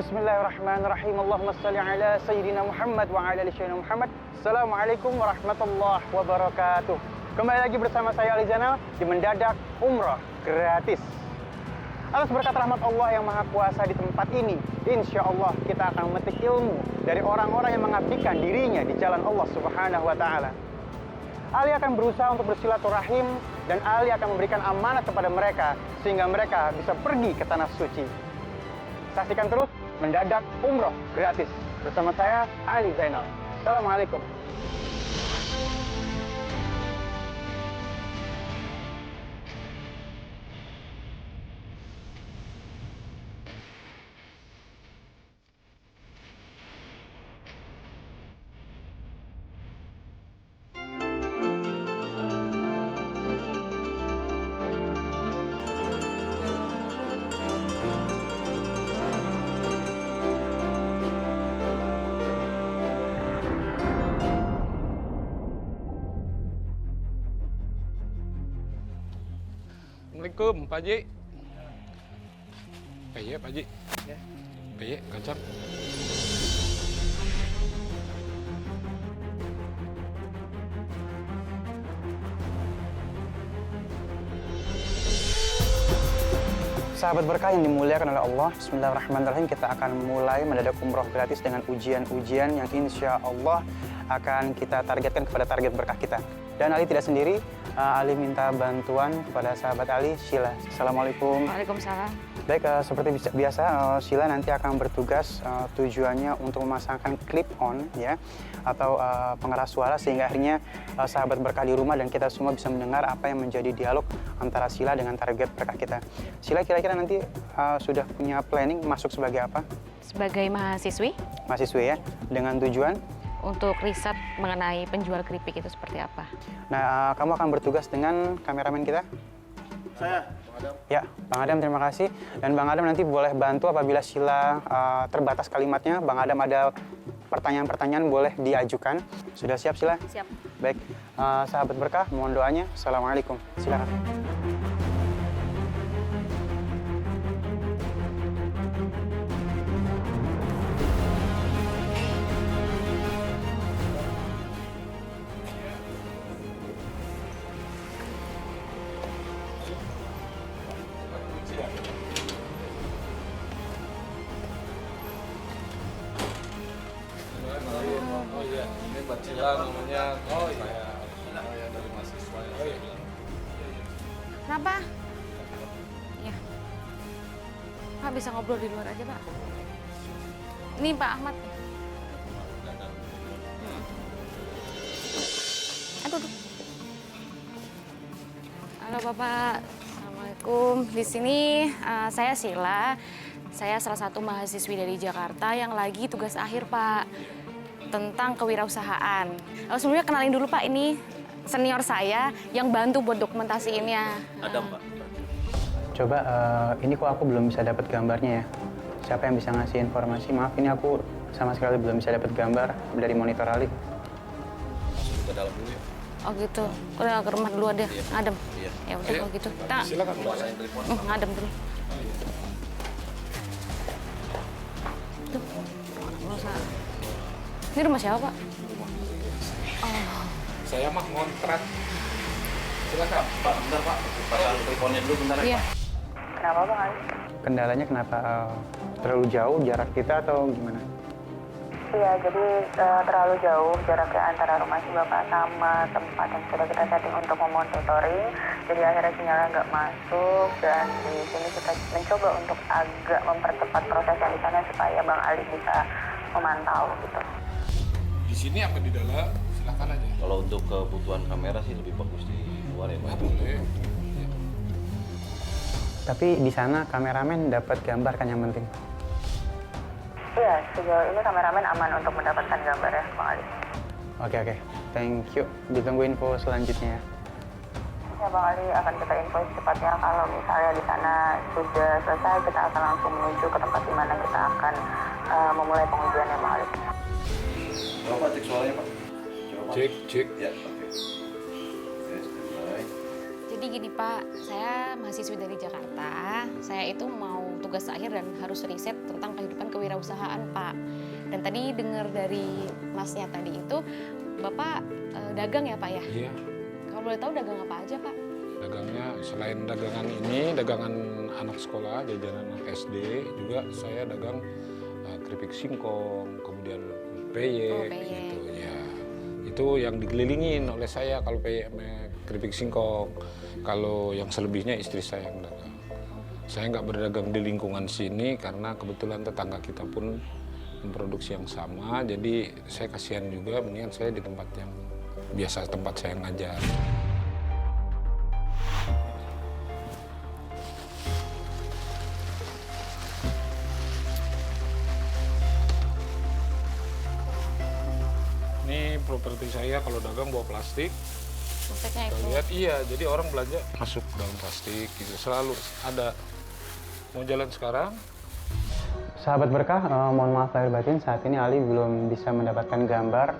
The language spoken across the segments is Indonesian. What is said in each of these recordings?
Bismillahirrahmanirrahim. Allahumma salli ala Sayyidina Muhammad wa ala ali Sayyidina Muhammad. Assalamualaikum warahmatullahi wabarakatuh. Kembali lagi bersama saya Ali Zainal di Mendadak Umrah Gratis. Atas berkat rahmat Allah yang Maha Kuasa di tempat ini, insya Allah kita akan memetik ilmu dari orang-orang yang mengabdikan dirinya di jalan Allah Subhanahu wa Ta'ala. Ali akan berusaha untuk bersilaturahim dan Ali akan memberikan amanat kepada mereka sehingga mereka bisa pergi ke tanah suci. Saksikan terus Mendadak Umroh Gratis bersama saya Ali Zainal. Assalamualaikum. Assalamualaikum, Pak Haji. Iya, Pak Haji. Ya. Iya, kancam. Sahabat berkah yang dimuliakan oleh Allah, Bismillahirrahmanirrahim. Kita akan mulai mendadak umroh gratis dengan ujian-ujian yang insya Allah akan kita targetkan kepada target berkah kita. Dan Ali tidak sendiri, Ali minta bantuan kepada sahabat Ali, Sheila. Assalamualaikum. Waalaikumsalam. Baik, seperti biasa, Sheila nanti akan bertugas tujuannya untuk memasangkan clip on ya, atau pengeras suara sehingga akhirnya sahabat berkah di rumah dan kita semua bisa mendengar apa yang menjadi dialog antara Sheila dengan target berkah kita. Sheila kira-kira nanti sudah punya planning masuk sebagai apa? Sebagai mahasiswi? Mahasiswi ya, dengan tujuan? Untuk riset mengenai penjual keripik itu seperti apa. Nah, kamu akan bertugas dengan kameramen kita? Saya, Bang Adam. Ya, Bang Adam terima kasih. Dan Bang Adam nanti boleh bantu apabila Sheila terbatas kalimatnya. Bang Adam ada pertanyaan-pertanyaan boleh diajukan. Sudah siap Sheila? Siap. Baik, sahabat berkah, mohon doanya. Assalamualaikum. Silakan. Oh iya, ini Pak Cila namanya. Oh iya, saya dari mahasiswa. Oh iya. Kenapa? Ya. Pak bisa ngobrol di luar aja, Pak. Ini Pak Ahmad. Aduh. Halo Bapak, Assalamualaikum. Di sini saya Sheila. Saya salah satu mahasiswi dari Jakarta yang lagi tugas akhir, Pak, tentang kewirausahaan. Sebelumnya kenalin dulu, Pak, ini senior saya yang bantu buat dokumentasiinnya. Adam, Pak. Coba, ini kok aku belum bisa dapat gambarnya ya. Siapa yang bisa ngasih informasi? Maaf, ini aku sama sekali belum bisa dapat gambar dari monitor Ali. Masuk ke dalam dulu ya. Oh gitu, udah ke rumah dulu deh, Iya. ngadem. Iya. Ya udah kalau gitu. Kita Silakan. Bawain telepon. ngadem dulu. Tuh, nggak usah. Ini rumah siapa, Pak? Saya mah ngontrak. Silakan. Pak, bentar Pak. Pasang teleponnya dulu bentar ya, Iya. Pak. Kenapa, Bang Ali? Kendalanya kenapa terlalu jauh jarak kita atau gimana? Iya, jadi terlalu jauh jaraknya antara rumah si Bapak sama tempat yang sudah kita setting untuk memonitoring. Jadi akhirnya sinyalnya nggak masuk dan di sini kita mencoba untuk agak mempercepat prosesnya di sana supaya Bang Ali bisa memantau gitu. Di sini apa di dalam? Silakan aja. Kalau untuk kebutuhan kamera sih lebih bagus di luar ya, Pak. Boleh. Tapi di sana kameramen dapat gambar kan yang penting. Iya, sejauh ini kameramen aman untuk mendapatkan gambar ya, Bang Ali. Oke. Thank you. Ditunggu info selanjutnya ya. Ya, Bang Ali akan kita info secepatnya. Kalau misalnya di sana sudah selesai, kita akan langsung menuju ke tempat di mana kita akan memulai pengujiannya, Bang Ali. Coba Pak, cek suaranya Pak. Coba, Pak. Cek. Ya, oke. Oke, standby. Jadi gini Pak, saya mahasiswi dari Jakarta. Saya itu mau tugas akhir dan harus riset tentang kehidupan kewirausahaan, Pak. Dan tadi dengar dari Masnya tadi itu, Bapak dagang ya, Pak ya? Iya. Kalau boleh tahu dagang apa aja, Pak? Dagangnya selain dagangan ini, dagangan anak sekolah, jajanan anak SD, juga saya dagang keripik singkong, kemudian peyek, gitu ya. Itu yang dikelilingin oleh saya kalau peyek keripik singkong. Kalau yang selebihnya istri saya yang dagang. Saya nggak berdagang di lingkungan sini karena kebetulan tetangga kita pun memproduksi yang sama, jadi saya kasihan juga, mendingan saya di tempat yang biasa tempat saya ngajar. Ini properti saya kalau dagang bawa plastik. Maksudnya Kita itu. lihat, iya, jadi orang belanja masuk dalam plastik gitu, selalu ada. Mau jalan sekarang? Sahabat berkah, mohon maaf lahir batin, saat ini Ali belum bisa mendapatkan gambar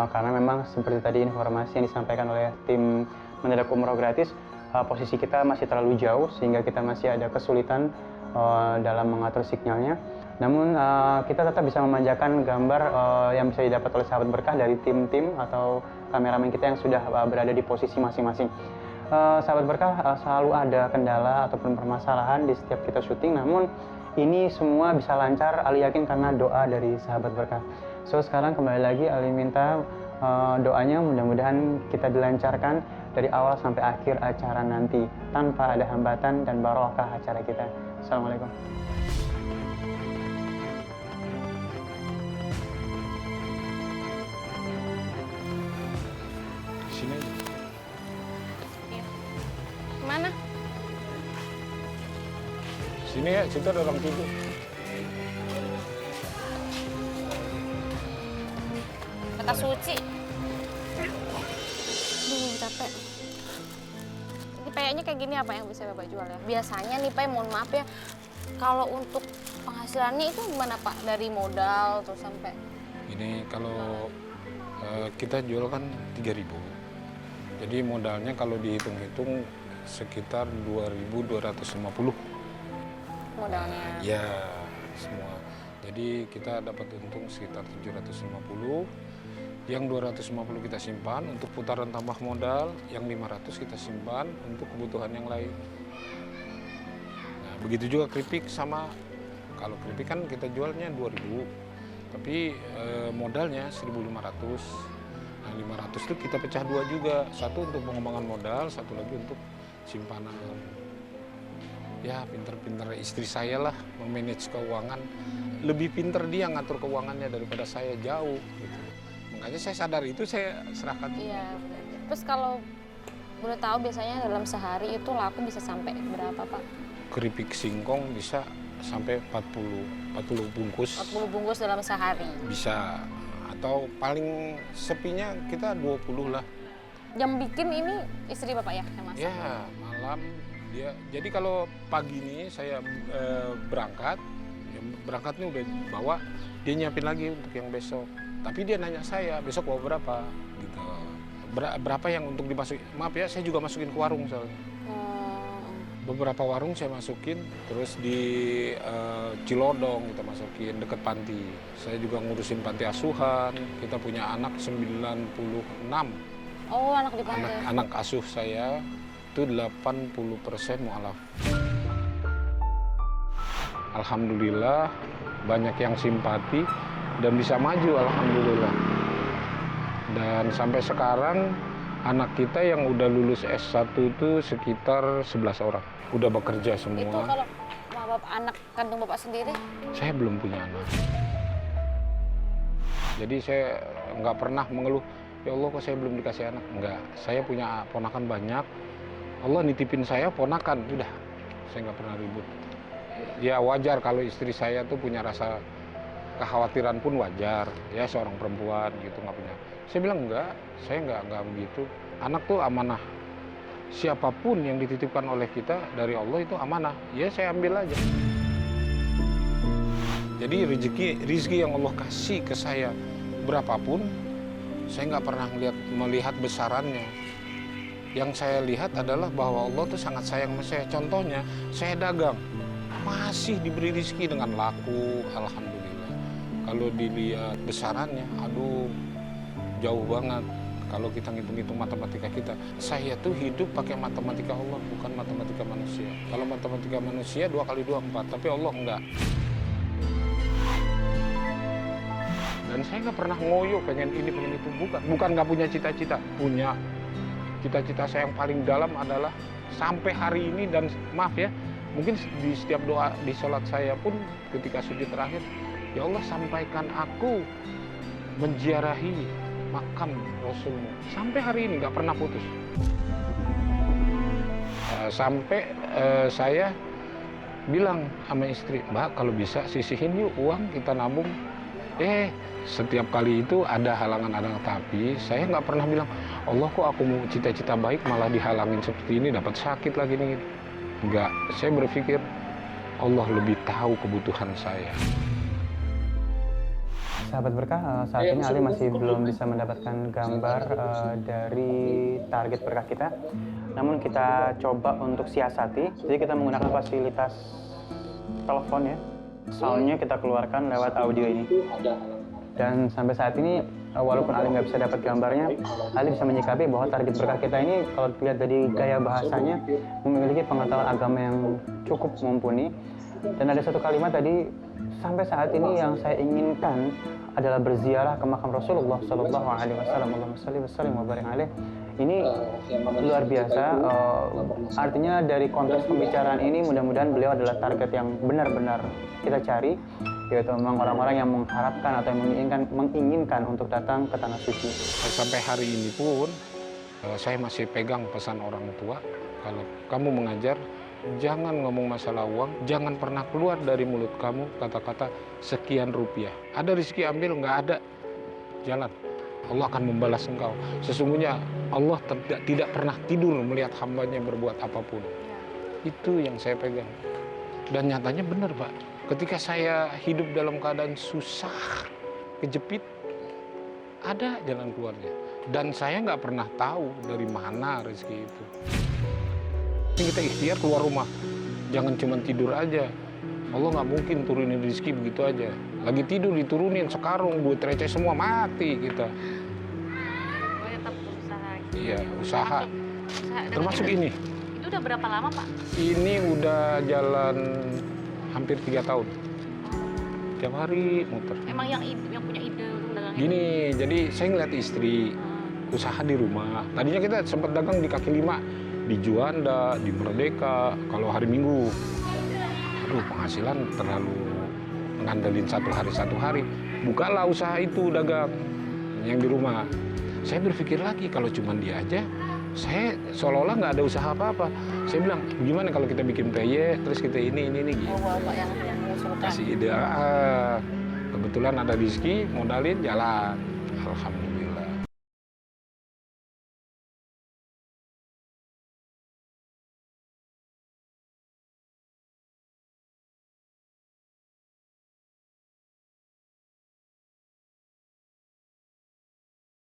karena memang seperti tadi informasi yang disampaikan oleh tim mendadak umroh gratis, posisi kita masih terlalu jauh sehingga kita masih ada kesulitan dalam mengatur sinyalnya. Namun kita tetap bisa memanjakan gambar yang bisa didapat oleh sahabat berkah dari tim-tim atau kameramen kita yang sudah berada di posisi masing-masing. Sahabat berkah selalu ada kendala ataupun permasalahan di setiap kita syuting, namun ini semua bisa lancar, Ali yakin karena doa dari sahabat berkah. So sekarang kembali lagi Ali minta doanya mudah-mudahan kita dilancarkan dari awal sampai akhir acara nanti tanpa ada hambatan dan barokah acara kita. Assalamualaikum. Sini aja. Kemana? Sini ya, situ ada orang tidur. Kata suci. Duh, capek. Ini kayaknya kayak gini apa yang bisa Bapak jual ya? Biasanya nih Pak, mohon maaf ya, kalau untuk penghasilannya itu gimana Pak? Dari modal terus sampai? Ini kalau kita jual kan 3.000. Jadi modalnya kalau dihitung-hitung sekitar 2.250. Modalnya. Ya, semua. Jadi kita dapat untung sekitar 750. Yang 250 kita simpan untuk putaran tambah modal, yang 500 kita simpan untuk kebutuhan yang lain. Nah, begitu juga keripik sama. Kalau keripik kan kita jualnya 2.000, tapi modalnya 1.500. Nah, 500 itu kita pecah dua juga. Satu untuk pengembangan modal, satu lagi untuk simpanan. Ya, pinter-pinter istri saya lah memanage keuangan. Lebih pinter dia ngatur keuangannya daripada saya jauh gitu. Makanya saya sadar itu, saya serahkan. Iya. Terus kalau boleh tahu biasanya dalam sehari itu laku bisa sampai berapa Pak? Keripik singkong bisa sampai 40 bungkus. 40 bungkus dalam sehari. Bisa, atau paling sepinya kita 20 lah. Yang bikin ini istri Bapak ya yang masak? Ya, malam dia. Jadi kalau pagi ini saya berangkatnya udah bawa, dia nyiapin lagi untuk yang besok. Tapi dia nanya saya, besok bawa berapa? Gitu. Berapa yang untuk dimasukin? Maaf ya, saya juga masukin ke warung soalnya. Beberapa warung saya masukin, terus di Cilodong kita masukin, deket panti. Saya juga ngurusin panti asuhan, kita punya anak 96. Oh, anak di panti. Anak asuh saya itu 80% mu'alaf. Alhamdulillah banyak yang simpati dan bisa maju, alhamdulillah. Dan sampai sekarang anak kita yang udah lulus S1 itu sekitar 11 orang. Udah bekerja semua. Itu kalau anak kandung Bapak sendiri? Saya belum punya anak. Jadi saya nggak pernah mengeluh, ya Allah kok saya belum dikasih anak. Enggak, saya punya ponakan banyak. Allah nitipin saya ponakan, udah. Saya nggak pernah ribut. Ya wajar kalau istri saya tuh punya rasa kekhawatiran pun wajar. Ya seorang perempuan gitu nggak punya. Saya bilang enggak, saya nggak begitu. Anak tuh amanah. Siapapun yang dititipkan oleh kita dari Allah itu amanah. Ya saya ambil aja. Jadi rezeki yang Allah kasih ke saya berapapun, saya nggak pernah melihat besarannya. Yang saya lihat adalah bahwa Allah tuh sangat sayang sama saya. Contohnya, saya dagang. masih diberi rezeki dengan laku, alhamdulillah. Kalau dilihat besarannya, aduh jauh banget. Kalau kita ngitung-ngitung matematika kita, saya tuh hidup pakai matematika Allah, bukan matematika manusia. Kalau matematika manusia 2 kali 2 4, tapi Allah enggak. Dan saya nggak pernah ngoyo pengen ini, pengen itu, bukan nggak punya cita-cita, punya cita-cita saya yang paling dalam adalah sampai hari ini. Dan maaf ya, mungkin di setiap doa di sholat saya pun ketika sujud terakhir, ya Allah sampaikan aku menziarahi makam Rasulmu. Sampai hari ini nggak pernah putus. Sampai saya bilang sama istri, Mbak kalau bisa sisihin yuk uang kita nabung. Setiap kali itu ada halangan-halangan, tapi saya nggak pernah bilang, Allah kok aku mau cita-cita baik malah dihalangin seperti ini, dapat sakit lagi nih. Enggak, saya berpikir Allah lebih tahu kebutuhan saya. Sahabat berkah, saat ini Ali masih belum bisa mendapatkan gambar dari target berkah kita. Namun kita coba untuk siasati, jadi kita menggunakan fasilitas telepon ya. Soundnya kita keluarkan lewat audio ini. Dan sampai saat ini, walaupun Ali nggak bisa dapat gambarnya, Ali bisa menyikapi bahwa target berkah kita ini, kalau dilihat dari gaya bahasanya, memiliki pengetahuan agama yang cukup mumpuni. Dan ada satu kalimat tadi, sampai saat ini yang saya inginkan adalah berziarah ke makam Rasulullah Sallallahu Alaihi Wasallam. Allahumma shalli wa sallim wa barik alaih. Ini luar biasa. Artinya dari konteks pembicaraan ini, mudah-mudahan beliau adalah target yang benar-benar kita cari, yaitu memang orang-orang yang mengharapkan atau yang menginginkan untuk datang ke tanah suci. Sampai hari ini pun saya masih pegang pesan orang tua, kalau kamu mengajar jangan ngomong masalah uang, jangan pernah keluar dari mulut kamu kata-kata sekian rupiah. Ada rezeki ambil, nggak ada jalan, Allah akan membalas engkau. Sesungguhnya Allah tidak pernah tidur melihat hambanya berbuat apapun. Itu yang saya pegang. Dan nyatanya benar Pak, ketika saya hidup dalam keadaan susah, kejepit, ada jalan keluarnya. Dan saya nggak pernah tahu dari mana rezeki itu. Ini kita ikhtiar keluar rumah, jangan cuma tidur aja. Allah nggak mungkin turunin rezeki begitu aja. Lagi tidur diturunin sekarung, duit receh semua, mati kita. Tetap berusaha. Iya, usaha. Termasuk ini. Itu udah berapa lama Pak? Ini udah jalan hampir 3 tahun. Tiap hari muter. Emang yang punya ide untuk dagang Gini, jadi saya ngeliat istri usaha di rumah. Tadinya kita sempat dagang di kaki 5, di Juanda, di Merdeka, kalau hari Minggu. Aduh, penghasilan terlalu ngandelin satu hari. Bukalah usaha itu, dagang yang di rumah. Saya berpikir lagi, kalau cuma dia aja, saya seolah-olah nggak ada usaha apa-apa. Saya bilang, gimana kalau kita bikin PY, terus kita ini gitu. Bapak yang mengusulkan. Kasih ide, kebetulan ada rezeki, modalin, jalan. Alhamdulillah.